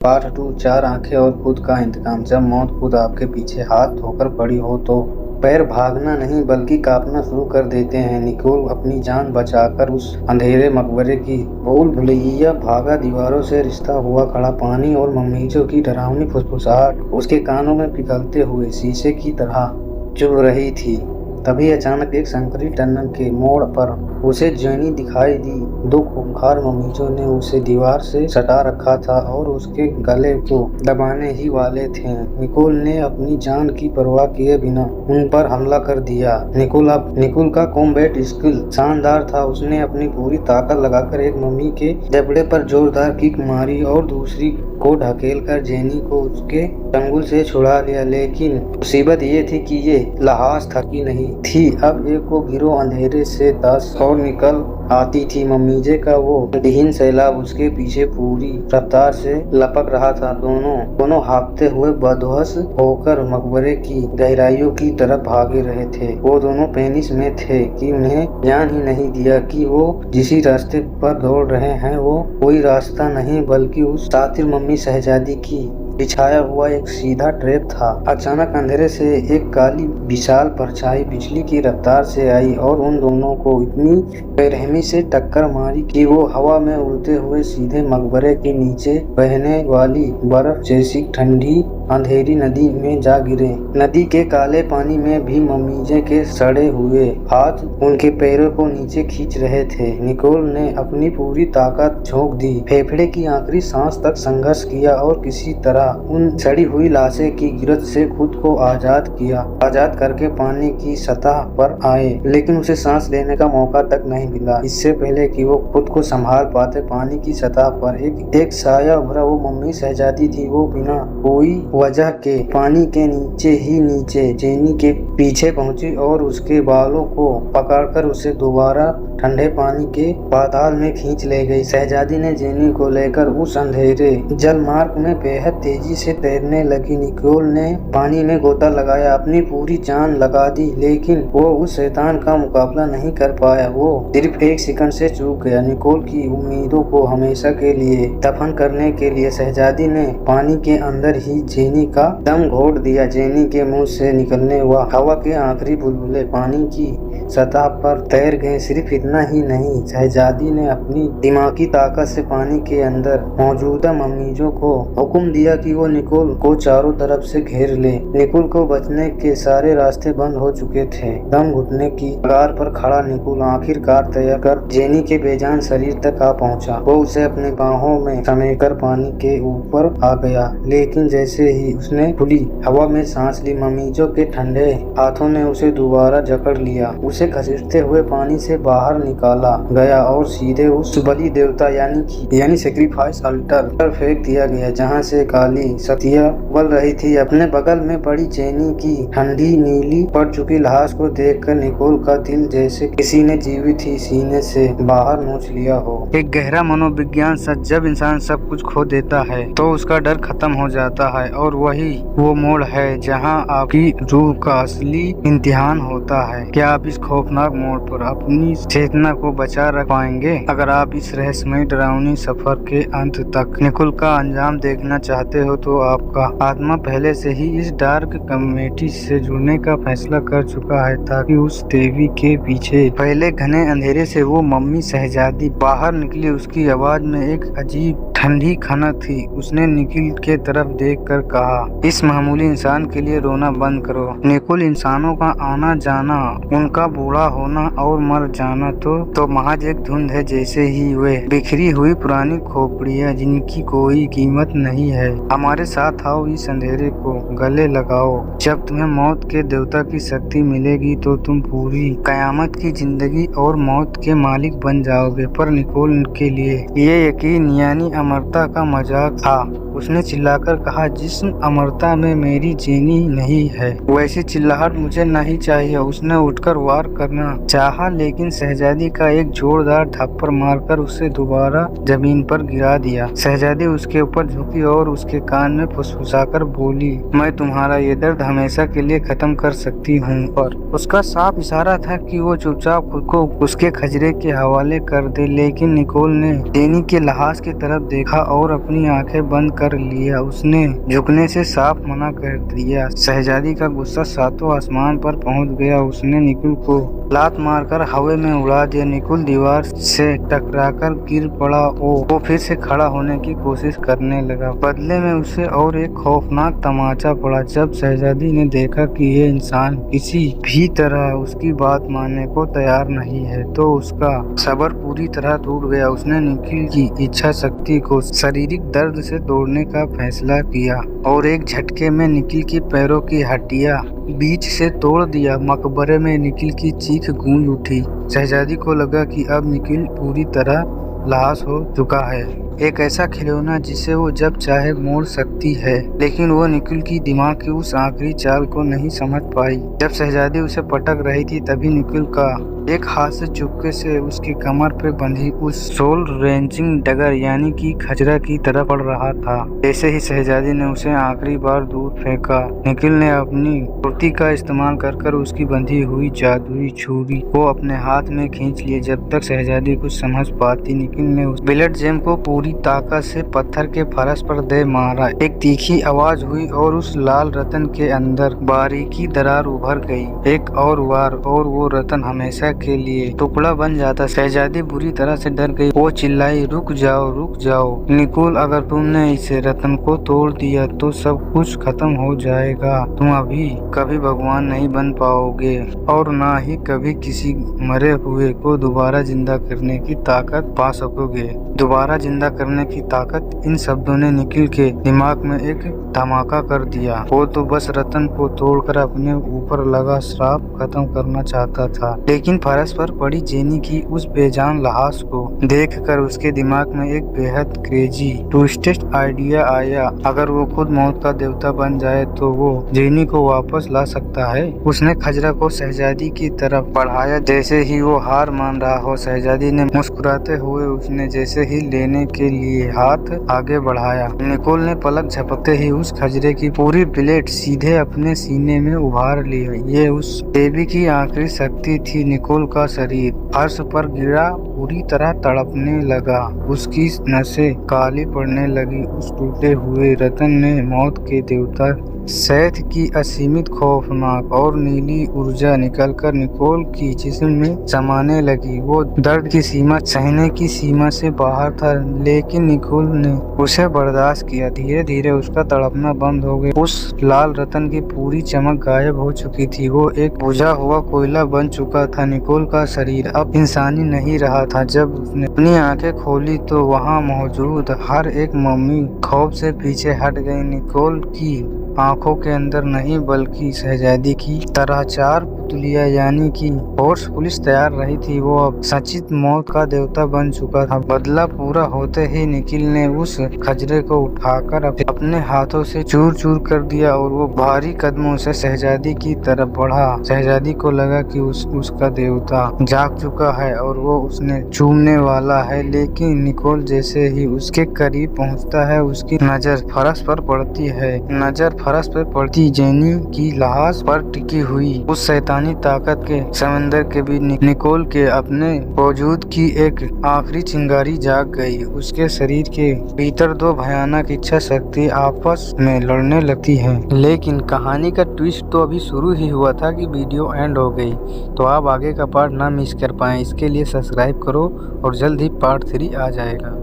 Part 2 चार आंखें और खुद का इंतकाम। जब मौत खुद आपके पीछे हाथ धोकर पड़ी हो तो पैर भागना नहीं बल्कि कांपना शुरू कर देते हैं। निकोल अपनी जान बचाकर उस अंधेरे मकबरे की भूल भुलैया भागा। दीवारों से रिश्ता हुआ खड़ा पानी और मम्मीजों की डरावनी फुसफुसाहट उसके कानों में पिघलते हुए शीशे की तरह चुभ रही थी। तभी अचानक एक संकरी टनल के मोड़ पर उसे जेनी दिखाई दी। दो खूंखार ममीजों ने उसे दीवार से सटा रखा था और उसके गले को दबाने ही वाले थे। निकोल ने अपनी जान की परवाह किए बिना उन पर हमला कर दिया। निकोल का कॉम्बैट स्किल शानदार था। उसने अपनी पूरी ताकत लगाकर एक मम्मी के जबड़े पर जोरदार किक मारी और दूसरी को ढकेलकर जेनी को उसके चंगुल से छुड़ा लिया। लेकिन मुसीबत ये थी कि ये लहास थकी नहीं थी। अब एक को गिरो अंधेरे से 10 और निकल आती थी। मम्मीजे का वो दिहीन सैलाब उसके पीछे पूरी रफ्तार से लपक रहा था। दोनों हाँफते हुए बदहोश होकर मकबरे की गहराइयों की तरफ भागे रहे थे। वो दोनों पैनिस में थे कि उन्हें ध्यान ही नहीं दिया कि वो जिस रास्ते पर दौड़ रहे हैं वो कोई रास्ता नहीं बल्कि उस सातिर मम्मी शहजादी की बिछाया हुआ एक सीधा ट्रैप था। अचानक अंधेरे से एक काली विशाल परछाई बिजली की रफ्तार से आई और उन दोनों को इतनी बेरहमी से टक्कर मारी कि वो हवा में उड़ते हुए सीधे मकबरे के नीचे बहने वाली बर्फ जैसी ठंडी अंधेरी नदी में जा गिरे। नदी के काले पानी में भी मम्मीजे के सड़े हुए हाथ उनके पैरों को नीचे खींच रहे थे। निकोल ने अपनी पूरी ताकत झोंक दी, फेफड़े की आखिरी सांस तक संघर्ष किया और किसी तरह उन सड़ी हुई लाशें की गिरफ्त से खुद को आजाद करके पानी की सतह पर आए। लेकिन उसे सांस लेने का मौका तक नहीं मिला। इससे पहले कि वो खुद को संभाल पाते पानी की सतह पर एक साया उभरा। वो मम्मी शहजादी थी। वो बिना कोई वजह के पानी के नीचे जेनी के पीछे पहुंची और उसके बालों को पकड़कर उसे दोबारा ठंडे पानी के पाताल में खींच ले गई। शहजादी ने जेनी को लेकर उस अंधेरे जलमार्ग में बेहद तेजी से तैरने लगी। निकोल ने पानी में गोता लगाया, अपनी पूरी जान लगा दी, लेकिन वो उस शैतान का मुकाबला नहीं कर पाया। वो सिर्फ एक सेकंड से चूक गया। निकोल की उम्मीदों को हमेशा के लिए दफन करने के लिए शहजादी ने पानी के अंदर ही जेनी का दम घोट दिया। जेनी के मुंह से निकलने हुआ हवा के आखिरी बुलबुले पानी की सतह पर तैर गए। सिर्फ इतना ही नहीं, शहजादी ने अपनी दिमागी ताकत से पानी के अंदर मौजूदा मम्मीजों को हुक्म दिया कि वो निकोल को चारों तरफ से घेर ले। निकोल को बचने के सारे रास्ते बंद हो चुके थे। दम घुटने की कगार पर खड़ा निकोल आखिरकार तैयार कर जेनी के बेजान शरीर तक आ पहुंचा। वो उसे अपने बाहों में समेटकर पानी के ऊपर आ गया, लेकिन जैसे ही उसने खुली हवा में सांस ली, मम्मीजों के ठंडे हाथों ने उसे दोबारा जकड़ लिया। उसे घसीटते हुए पानी से बाहर निकाला गया और सीधे उस बलि देवता यानी सेक्रीफाइस अल्टर पर फेंक दिया गया, जहां से काली शक्तियां उबल रही थी। अपने बगल में पड़ी जेनी की ठंडी नीली पड़ चुकी लाश को देखकर निकोल का दिल जैसे किसी ने जीवित ही सीने से बाहर नोच लिया हो। एक गहरा मनोविज्ञान सच, जब इंसान सब कुछ खो देता है तो उसका डर खत्म हो जाता है, और वही वो मोड़ है जहां आपकी रूह का असली इम्तिहान होता है। क्या आप इस खौफनाक मोड़ पर अपनी चेतना को बचा रख पाएंगे? अगर आप इस रहस्यमय डरावनी सफर के अंत तक निकोल का अंजाम देखना चाहते हो तो आपका आत्मा पहले से ही इस डार्क कम्युनिटी से जुड़ने का फैसला कर चुका है, ताकि उस देवी के पीछे फैले घने अंधेरे से वो मम्मी शहजादी बाहर निकली। उसकी आवाज में एक अजीब ठंडी खनक थी। उसने निकोल के तरफ देखकर कहा, इस मामूली इंसान के लिए रोना बंद करो। निकोल, इंसानों का आना जाना, उनका बूढ़ा होना और मर जाना तो महज एक धुंध है, जैसे ही वे बिखरी हुई पुरानी खोपड़ियां जिनकी कोई कीमत नहीं है। हमारे साथ आओ, इस अंधेरे को गले लगाओ। जब तुम्हें मौत के देवता की शक्ति मिलेगी तो तुम पूरी कयामत की जिंदगी और मौत के मालिक बन जाओगे। पर निकोल के लिए ये यकीन यानी अमरता का मजाक था। उसने चिल्लाकर कहा, जिस अमरता में मेरी जेनी नहीं है, वैसी चिल्लाहट मुझे नहीं चाहिए। उसने उठकर वार करना चाहा, लेकिन शहजादी शहजादी का एक जोरदार थप्पड़ मारकर उसे दोबारा जमीन पर गिरा दिया। शहजादी उसके ऊपर झुकी और उसके कान में फुसफुसाकर बोली, मैं तुम्हारा ये दर्द हमेशा के लिए खत्म कर सकती हूँ। और उसका साफ इशारा था कि वो चुपचाप खुद को उसके खजरे के हवाले कर दे, लेकिन निकोल ने जेनी के लहाज की तरफ देखा और अपनी आंखें बंद कर लिया। उसने झुकने से साफ मना कर दिया। शहजादी का गुस्सा सातों आसमान पर पहुंच गया। उसने निकोल को लात मारकर हवा में उड़ा दिया। निकोल दीवार से टकराकर गिर पड़ा। वो फिर से खड़ा होने की कोशिश करने लगा। बदले में उसे और एक खौफनाक तमाचा पड़ा। जब शहजादी ने देखा कि ये इंसान किसी भी तरह उसकी बात मानने को तैयार नहीं है तो उसका सब्र पूरी तरह टूट गया। उसने निकोल की इच्छा शक्ति को शारीरिक दर्द से तोड़ने का फैसला किया और एक झटके में निकोल के पैरों की हड्डियां बीच से तोड़ दिया। मकबरे में निकोल की चीख गूंज उठी। शहजादी को लगा कि अब निकोल पूरी तरह लाश हो चुका है, एक ऐसा खिलौना जिसे वो जब चाहे मोड़ सकती है। लेकिन वो निकोल की दिमाग की उस आखिरी चाल को नहीं समझ पाई। जब शहजादी उसे पटक रही थी तभी निकोल का एक हाथ से चुपके से उसकी कमर पे बंधी उस सोल रेंचिंग डगर यानी कि खजरा की तरफ पड़ रहा था। जैसे ही शहजादी ने उसे आखिरी बार दूर फेंका, निकोल ने अपनी फुर्ती का इस्तेमाल कर उसकी बंधी हुई जादुई छुरी को अपने हाथ में खींच लिए। जब तक शहजादी कुछ समझ पाती, निकोल ने उस ब्लेड जेम को पूरी ताकत से पत्थर के फर्श पर दे मारा। एक तीखी आवाज हुई और उस लाल रतन के अंदर बारीकी दरार उभर गई। एक और वार और वो रतन हमेशा के लिए टुकड़ा बन जाता। शहजादी बुरी तरह से डर गई। वो चिल्लाई, रुक जाओ निकोल, अगर तुमने इसे रतन को तोड़ दिया तो सब कुछ खत्म हो जाएगा। तुम अभी कभी भगवान नहीं बन पाओगे और ना ही कभी किसी मरे हुए को दोबारा जिंदा करने की ताकत पा सकोगे। दोबारा जिंदा करने की ताकत, इन शब्दों ने निकोल के दिमाग में एक धमाका कर दिया। वो तो बस रतन को तोड़कर अपने ऊपर लगा श्राप खत्म करना चाहता था। लेकिन फर्श पर पड़ी जेनी की उस बेजान लाश को देखकर उसके दिमाग में एक बेहद क्रेजी ट्विस्टेड आइडिया आया। अगर वो खुद मौत का देवता बन जाए तो वो जेनी को वापस ला सकता है। उसने खजरा को शहजादी की तरफ बढ़ाया। जैसे ही वो हार मान रहा हो, शहजादी ने मुस्कुराते हुए उसने जैसे ही लेने के लिए हाथ आगे बढ़ाया। निकोल ने पलक झपकते ही उस खजरे की पूरी ब्लेड सीधे अपने सीने में उभार ली। ये उस देवी की आखिरी शक्ति थी। निकोल का शरीर फर्श पर गिरा, पूरी तरह तड़पने लगा। उसकी नसें काली पड़ने लगी। उस टूटे हुए रतन ने मौत के देवता सैथ की असीमित खौफनाक और नीली ऊर्जा निकलकर निकोल की जिस्म में समाने लगी। वो दर्द की सीमा, सहने की सीमा से बाहर था, लेकिन निकोल ने उसे बर्दाश्त किया। धीरे धीरे उसका तड़पना बंद हो गया। उस लाल रतन की पूरी चमक गायब हो चुकी थी। वो एक बुझा हुआ कोयला बन चुका था। निकोल का शरीर अब इंसानी नहीं रहा था। जब उसने अपनी आंखें खोली तो वहाँ मौजूद हर एक मम्मी खौफ से पीछे हट गई। निकोल की आंखों के अंदर नहीं बल्कि शहजादी की तरह चार पुतलियां यानी कि फोर्स पुलिस तैयार रही थी। वो अब सचित मौत का देवता बन चुका था। बदला पूरा होते ही निकोल ने उस खजरे को उठाकर अपने हाथों से चूर चूर कर दिया और वो भारी कदमों से शहजादी की तरफ बढ़ा। शहजादी को लगा कि उसका देवता जाग चुका है और वो उसने चूमने वाला है, लेकिन निकोल जैसे ही उसके करीब पहुंचता है उसकी नजर फर्श पर पड़ती है। नजर फर्श पर पड़ती जेनी की लाश पर टिकी हुई उस शैतानी ताकत के समंदर के बीच निकोल के अपने वजूद की एक आखिरी चिंगारी जाग गई। उसके शरीर के भीतर दो भयानक इच्छा शक्ति आपस में लड़ने लगती हैं। लेकिन कहानी का ट्विस्ट तो अभी शुरू ही हुआ था कि वीडियो एंड हो गई। तो आप आगे का पार्ट ना मिस कर पाएं, इसके लिए सब्सक्राइब करो और जल्द ही पार्ट 3 आ जाएगा।